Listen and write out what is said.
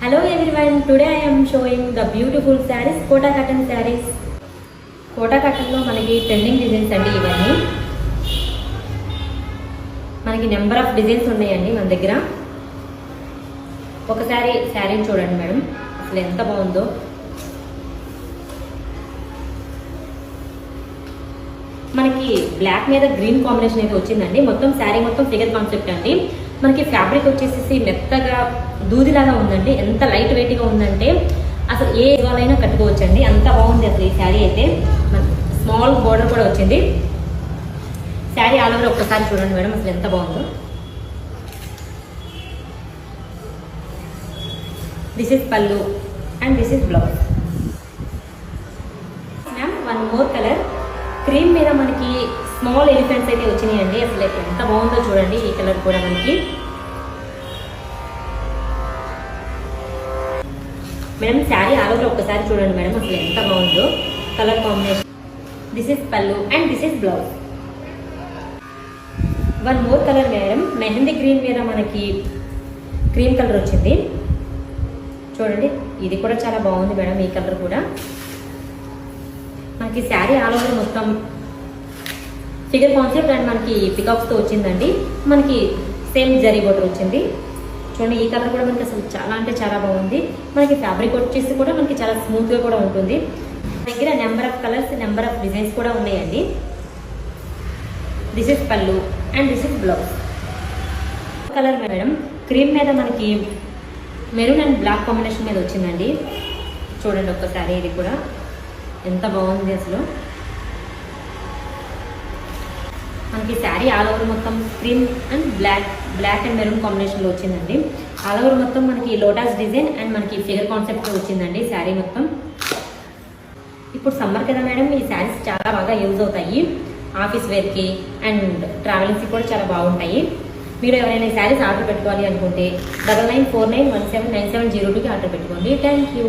Hello everyone, today I am showing the beautiful sarees, Kota cotton sarees. Kota cotton lo manaki trending designs andi ivanni. మనకి number of designs ఉన్నాయండి మన దగ్గర. ఒకసారి శారీని చూడండి madam, అసలు ఎంత బాగుందో. మనకి బ్లాక్ మీద గ్రీన్ కాంబినేషన్ అయితే వచ్చిందండి. మొత్తం శారీ మొత్తం ఫిగర్ కాన్సెప్ట్ అండి. మనకి ఫ్యాబ్రిక్ వచ్చేసి మెత్తగా దూదిలాగా ఉందండి. ఎంత లైట్ వెయిట్ గా ఉందంటే అసలు ఏ వాళ్ళైనా కట్టుకోవచ్చండి. అంత బాగుంది అసలు ఈ శారీ అయితే. స్మాల్ బోర్డర్ కూడా వచ్చింది. శారీ ఆల్ ఓవర్ ఒక్కసారి చూడండి మేడం, అసలు ఎంత బాగుందో. దిస్ ఇస్ పల్లు and this is blouse. Ma'am one more colour cream మీద మనకి స్మాల్ ఎలిఫెంట్స్ అయితే వచ్చినాయండి. అసలు ఎంత బాగుందో చూడండి. ఈ కలర్ కూడా మనకి మేడం శారీ ఆల్ ఓవర్ ఒక్కసారి చూడండి మేడం, అసలు ఎంత బాగుందో కలర్ కాంబినేషన్. దిస్ ఇస్ పల్లు and this is blouse. One more colour madam, mehndi green మీద మనకి క్రీమ్ కలర్ వచ్చింది చూడండి. ఇది కూడా చాలా బాగుంది మేడం. ఈ కలర్ కూడా మనకి శారీ ఆల్ ఓవర్ మొత్తం ఫిగర్ కాన్సెప్ట్ అండ్ మనకి పికాక్స్తో వచ్చిందండి. మనకి సేమ్ జరీ బోర్డర్ వచ్చింది చూడండి. ఈ కలర్ కూడా మనకి అసలు చాలా అంటే చాలా బాగుంది. మనకి ఫ్యాబ్రిక్ వచ్చేసి కూడా మనకి చాలా స్మూత్గా కూడా ఉంటుంది. దగ్గర number of colours, number of designs కూడా ఉన్నాయండి. దిస్ ఇస్ పల్లు and this is blouse. Colour madam cream మీద మనకి మెరూన్ అండ్ బ్లాక్ కాంబినేషన్ మీద వచ్చిందండి చూడండి ఒక్కసారి. ఇది కూడా ఎంత బాగుంది అసలు. మనకి శారీ ఆల్ ఓవర్ మొత్తం cream and black and maroon కాంబినేషన్లో వచ్చిందండి. ఆల్ ఓవర్ మొత్తం మనకి లోటస్ డిజైన్ అండ్ మనకి ఫిగర్ కాన్సెప్ట్తో వచ్చిందండి శారీ మొత్తం. ఇప్పుడు సమ్మర్ కదా మేడం, ఈ శారీస్ చాలా బాగా యూజ్ అవుతాయి ఆఫీస్ వేర్కి అండ్ ట్రావెలింగ్స్కి కూడా చాలా బాగుంటాయి. మీరు ఎవరైనా ఈ శారీస్ ఆర్డర్ పెట్టుకోవాలి అనుకుంటే 9949179702కి ఆర్డర్ పెట్టుకోండి. Thank you.